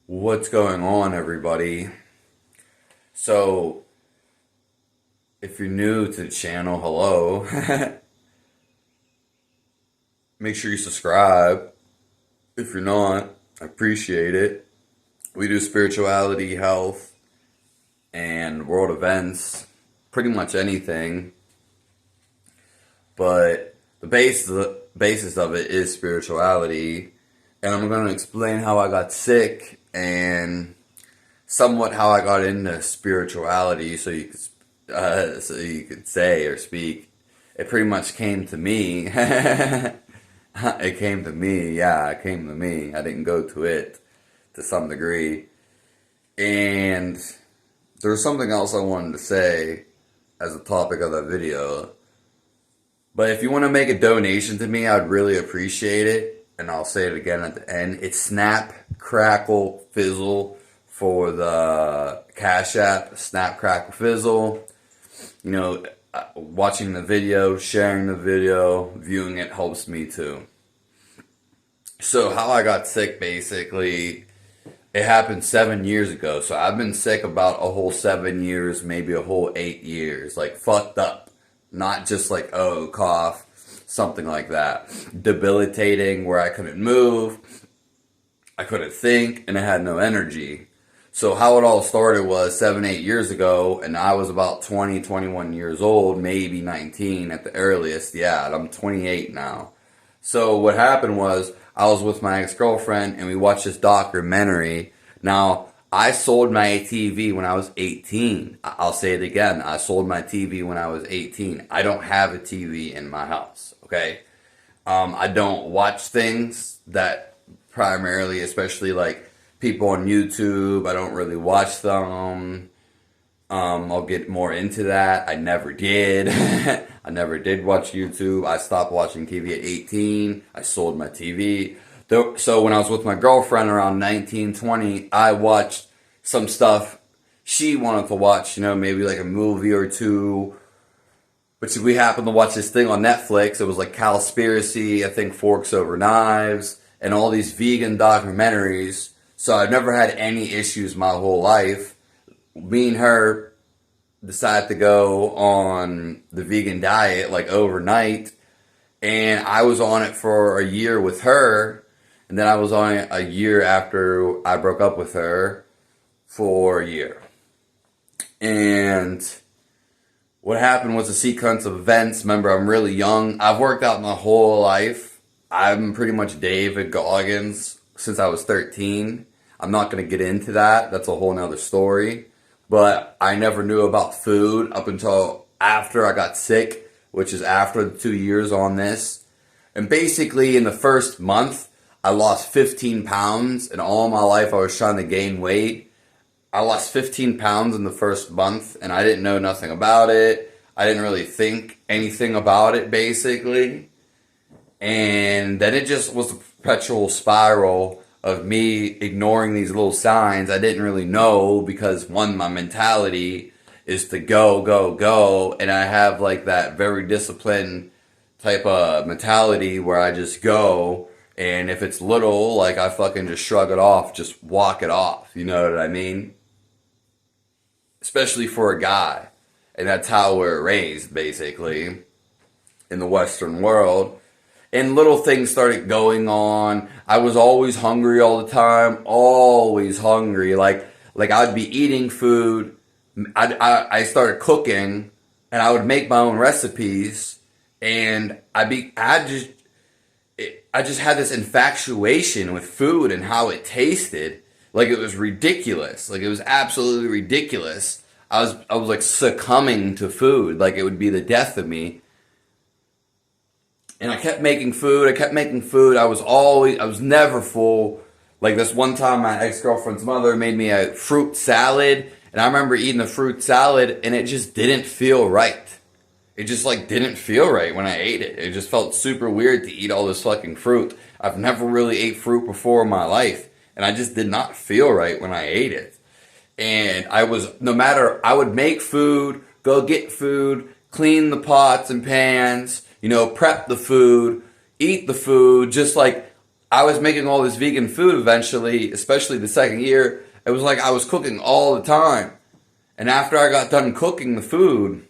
What's going on, everybody? So, if you're new to the channel, hello. Make sure you subscribe. If you're not, I appreciate it. We do spirituality, health, and world events, pretty much anything. But the basis of it is spirituality, and I'm going to explain how I got sick and somewhat how I got into spirituality, so you could say or speak. It pretty much came to me. It came to me. Yeah, it came to me. I didn't go to it to some degree. And there's something else I wanted to say as a topic of that video. But if you want to make a donation to me, I'd really appreciate it. And I'll say it again at the end. It's Snap, Crackle, Fizzle for the Cash App. Snap, Crackle, Fizzle. Watching the video, sharing the video, viewing it helps me too. So how I got sick, basically, it happened 7 years ago. So I've been sick about a whole 7 years, maybe a whole 8 years. Like, fucked up. Not just like, oh, cough, something like that. Debilitating, where I couldn't move, I couldn't think, and I had no energy. So how it all started was 7, 8 years ago, and I was about 20, 21 years old, maybe 19 at the earliest. Yeah, and I'm 28 now. So what happened was I was with my ex-girlfriend, and we watched this documentary. Now, I sold my TV when I was 18. I'll say it again. I sold my TV when I was 18. I don't have a TV in my house, okay? I don't watch things that primarily, especially like people on YouTube. I don't really watch them. I'll get more into that. I never did. I never did watch YouTube. I stopped watching TV at 18. I sold my TV. So when I was with my girlfriend around 19, 20, I watched some stuff she wanted to watch, maybe like a movie or two. But we happened to watch this thing on Netflix. It was like Cowspiracy, I think Forks Over Knives, and all these vegan documentaries. So I've never had any issues my whole life. Me and her decided to go on the vegan diet like overnight. And I was on it for a year with her. And then I was on it a year after I broke up with her for a year. And what happened was a sequence of events. Remember, I'm really young. I've worked out my whole life. I'm pretty much David Goggins since I was 13. I'm not going to get into that. That's a whole nother story. But I never knew about food up until after I got sick, which is after the 2 years on this. And basically, in the first month, I lost 15 pounds. And all my life, I was trying to gain weight. I lost 15 pounds in the first month, and I didn't know nothing about it. I didn't really think anything about it, basically. And then it just was a perpetual spiral of me ignoring these little signs. I didn't really know because, one, my mentality is to go, go, go. And I have like that very disciplined type of mentality where I just go. And if it's little, like I fucking just shrug it off, just walk it off. You know what I mean? Especially for a guy. And that's how we're raised, basically, in the Western world. And little things started going on. I was always hungry all the time. Always hungry. Like I'd be eating food. I started cooking. And I would make my own recipes. And I just had this infatuation with food and how it tasted. Like it was ridiculous. Like it was absolutely ridiculous. I was like succumbing to food. Like it would be the death of me. And I kept making food. I was never full. Like this one time my ex-girlfriend's mother made me a fruit salad. And I remember eating the fruit salad and it just didn't feel right. It just like didn't feel right when I ate it. It just felt super weird to eat all this fucking fruit. I've never really ate fruit before in my life. And I just did not feel right when I ate it. And I would make food, go get food, clean the pots and pans, prep the food, eat the food, just like I was making all this vegan food eventually, especially the second year. It was like I was cooking all the time. And after I got done cooking the food,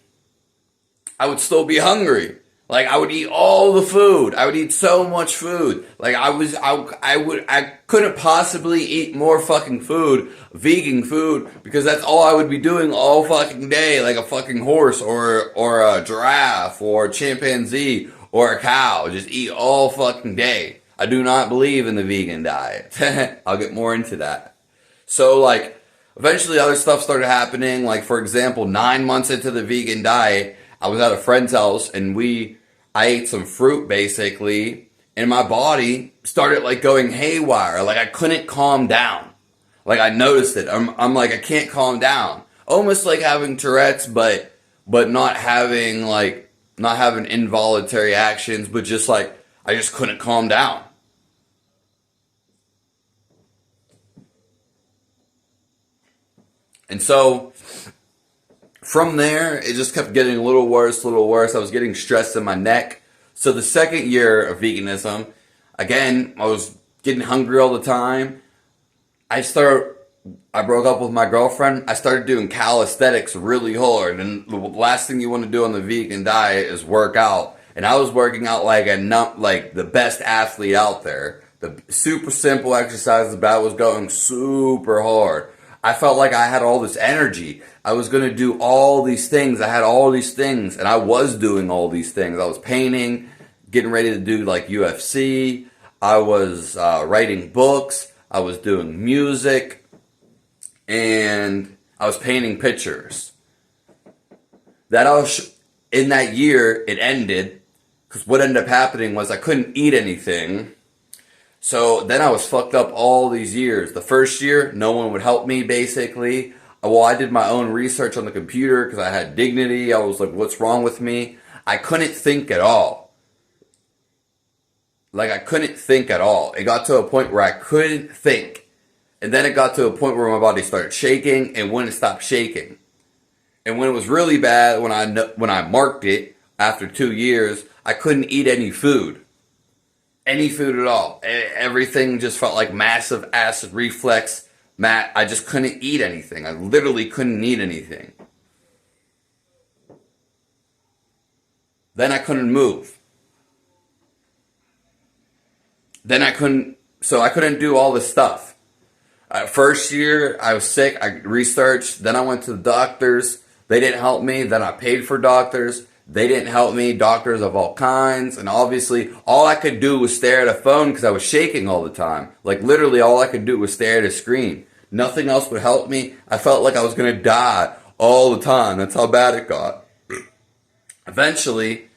I would still be hungry. Like I would eat all the food. I would eat so much food. Like I couldn't possibly eat more fucking food, vegan food, because that's all I would be doing all fucking day, like a fucking horse or a giraffe or a chimpanzee or a cow. Just eat all fucking day. I do not believe in the vegan diet. I'll get more into that. So like eventually other stuff started happening. Like for example, 9 months into the vegan diet, I was at a friend's house and I ate some fruit basically, and my body started like going haywire. Like I couldn't calm down. Like I noticed it. I'm like I can't calm down. Almost like having Tourette's, but not having involuntary actions, but just like I just couldn't calm down. And so from there, it just kept getting a little worse, a little worse. I was getting stressed in my neck. So the second year of veganism, again, I was getting hungry all the time. I broke up with my girlfriend. I started doing calisthenics really hard. And the last thing you want to do on the vegan diet is work out. And I was working out like the best athlete out there. The super simple exercises, but I was going super hard. I felt like I had all this energy. I was going to do all these things. I had all these things, and I was doing all these things. I was painting, getting ready to do like UFC. I was writing books. I was doing music, and I was painting pictures. In that year, it ended, because what ended up happening was I couldn't eat anything. So then I was fucked up all these years. The first year, no one would help me, basically. Well, I did my own research on the computer because I had dignity. I was like, what's wrong with me? I couldn't think at all. Like, I couldn't think at all. It got to a point where I couldn't think. And then it got to a point where my body started shaking and wouldn't stop shaking. And when it was really bad, when I marked it, after 2 years, I couldn't eat any food. Any food at all. Everything just felt like massive acid reflux. I just couldn't eat anything. I literally couldn't eat anything. Then I couldn't move. I couldn't do all this stuff. First year, I was sick. I researched. Then I went to the doctors. They didn't help me. Then I paid for doctors. They didn't help me, doctors of all kinds, and obviously all I could do was stare at a phone because I was shaking all the time. Like literally all I could do was stare at a screen. Nothing else would help me. I felt like I was going to die all the time. That's how bad it got. Eventually,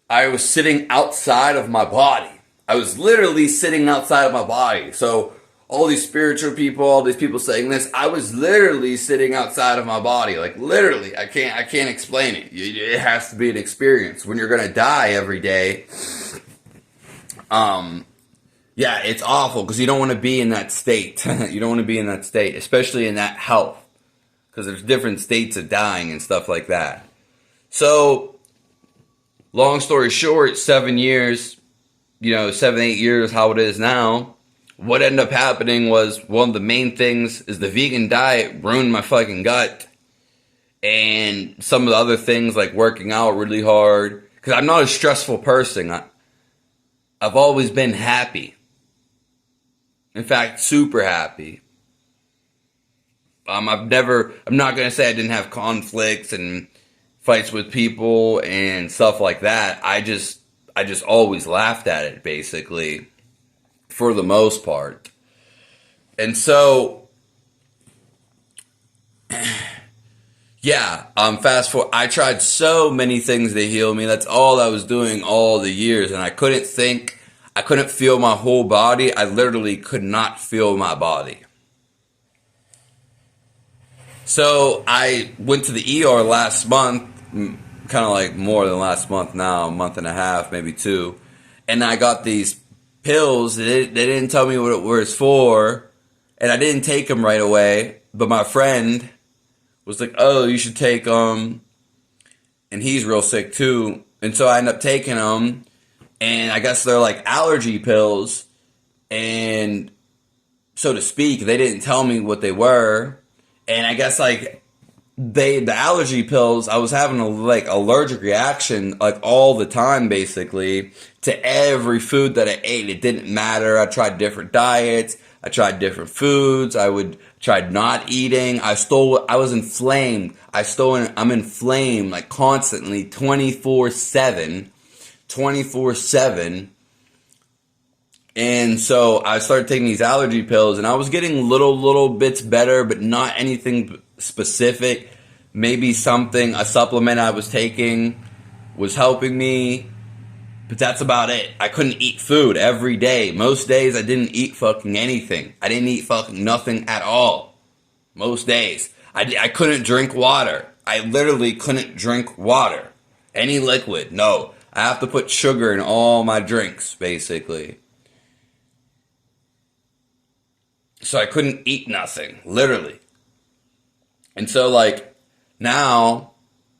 I was sitting outside of my body. I was literally sitting outside of my body. So all these spiritual people, all these people saying this, I was literally sitting outside of my body. Like literally, I can't explain it. It has to be an experience. When you're gonna die every day, yeah, it's awful because you don't want to be in that state. You don't want to be in that state, especially in that health, because there's different states of dying and stuff like that. So, long story short, 7 years, 7, 8 years, how it is now. What ended up happening was one of the main things is the vegan diet ruined my fucking gut. And some of the other things like working out really hard. Because I'm not a stressful person. I've always been happy. In fact, super happy. I'm not going to say I didn't have conflicts and fights with people and stuff like that. I just always laughed at it, basically. For the most part. And so, yeah, fast forward. I tried so many things to heal me. That's all I was doing all the years. And I couldn't think. I couldn't feel my whole body. I literally could not feel my body. So I went to the ER last month, kind of like more than last month now, a month and a half, maybe 2. And I got these pills. They didn't tell me what it was for, and I didn't take them right away. But my friend was like, "Oh, you should take them," and he's real sick too. And so I ended up taking them, and I guess they're like allergy pills. and so to speak, they didn't tell me what they were. And I guess like the allergy pills, I was having a like allergic reaction like all the time basically to every food that I ate. It didn't matter. I tried different diets. I tried different foods. Tried not eating. I was inflamed. I'm inflamed like constantly 24/7, 24/7. And so I started taking these allergy pills, and I was getting little bits better, but not anything specific. Maybe a supplement I was taking was helping me, but that's about it. I couldn't eat food every day. Most days I didn't eat fucking anything. I didn't eat fucking nothing at all. Most days. I couldn't drink water. I literally couldn't drink water. Any liquid. No. I have to put sugar in all my drinks, basically. So I couldn't eat nothing, literally. And so like now,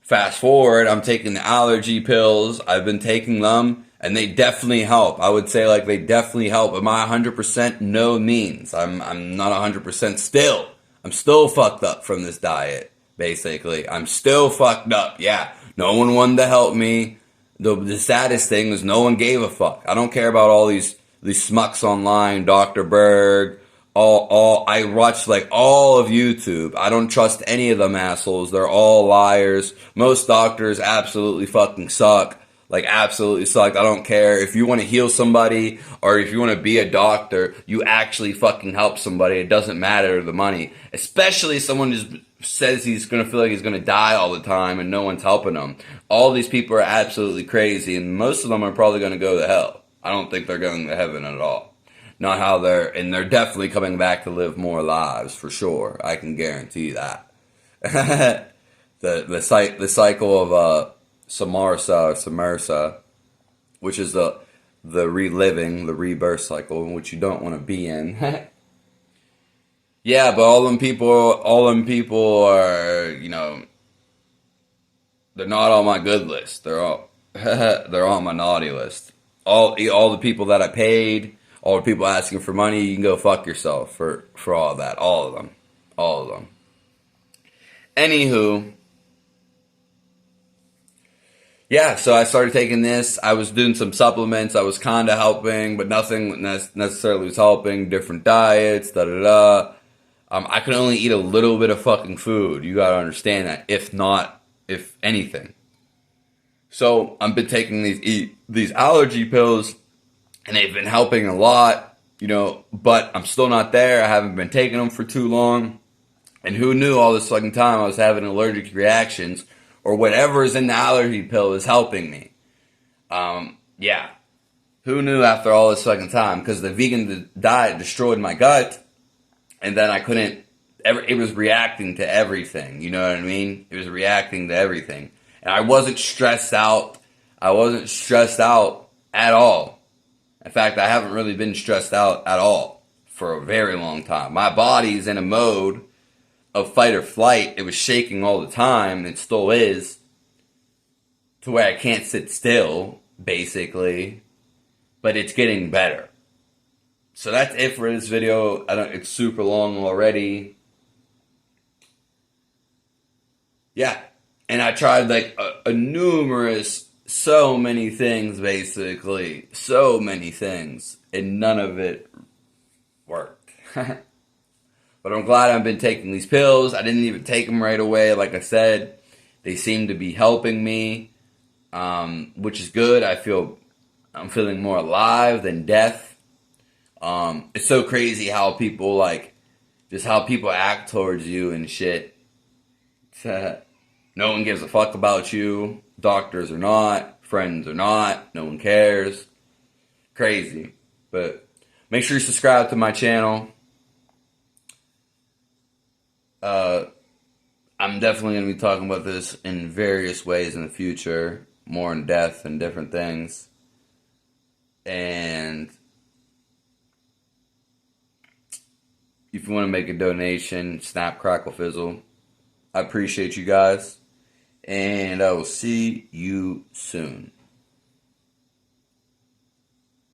fast forward, I'm taking the allergy pills. I've been taking them and they definitely help. I would say like they definitely help. Am I 100%? No means. I'm not 100% still. I'm still fucked up from this diet, basically. I'm still fucked up. Yeah. No one wanted to help me. The saddest thing is no one gave a fuck. I don't care about all these smucks online, Dr. Berg, I watch like all of YouTube. I don't trust any of them assholes. They're all liars. Most doctors absolutely fucking suck. Like absolutely suck. I don't care. If you want to heal somebody or if you want to be a doctor, you actually fucking help somebody. It doesn't matter the money. Especially someone just says he's going to feel like he's going to die all the time and no one's helping him. All these people are absolutely crazy and most of them are probably going to go to hell. I don't think they're going to heaven at all. Not how they're definitely coming back to live more lives for sure. I can guarantee that. the cycle of Samarsa, which is the reliving, the rebirth cycle, in which you don't want to be in. Yeah, but all them people are, you know, they're not on my good list. They're on my naughty list. All the people that I paid. All the people asking for money, you can go fuck yourself for all of that. All of them. All of them. Anywho. Yeah, so I started taking this. I was doing some supplements. I was kind of helping, but nothing necessarily was helping. Different diets, da-da-da. I could only eat a little bit of fucking food. You gotta understand that. If anything. So, I've been taking these allergy pills. And they've been helping a lot, you know, but I'm still not there. I haven't been taking them for too long. And who knew all this fucking time I was having allergic reactions or whatever is in the allergy pill is helping me. Yeah. Who knew after all this fucking time? Because the vegan diet destroyed my gut. And then I couldn't, it was reacting to everything. You know what I mean? It was reacting to everything. And I wasn't stressed out. I wasn't stressed out at all. In fact, I haven't really been stressed out at all for a very long time. My body's in a mode of fight or flight. It was shaking all the time. It still is. To where I can't sit still, basically. But it's getting better. So that's it for this video. It's super long already. Yeah. And I tried like a numerous... So many things, basically. So many things. And none of it worked. But I'm glad I've been taking these pills. I didn't even take them right away. Like I said, they seem to be helping me. Which is good. I'm feeling more alive than death. It's so crazy how people how people act towards you and shit. No one gives a fuck about you. Doctors are not. Friends are not. No one cares. Crazy. But make sure you subscribe to my channel. I'm definitely going to be talking about this in various ways in the future. More in depth and different things. And if you want to make a donation, Snap, Crackle, Fizzle. I appreciate you guys. And I will see you soon.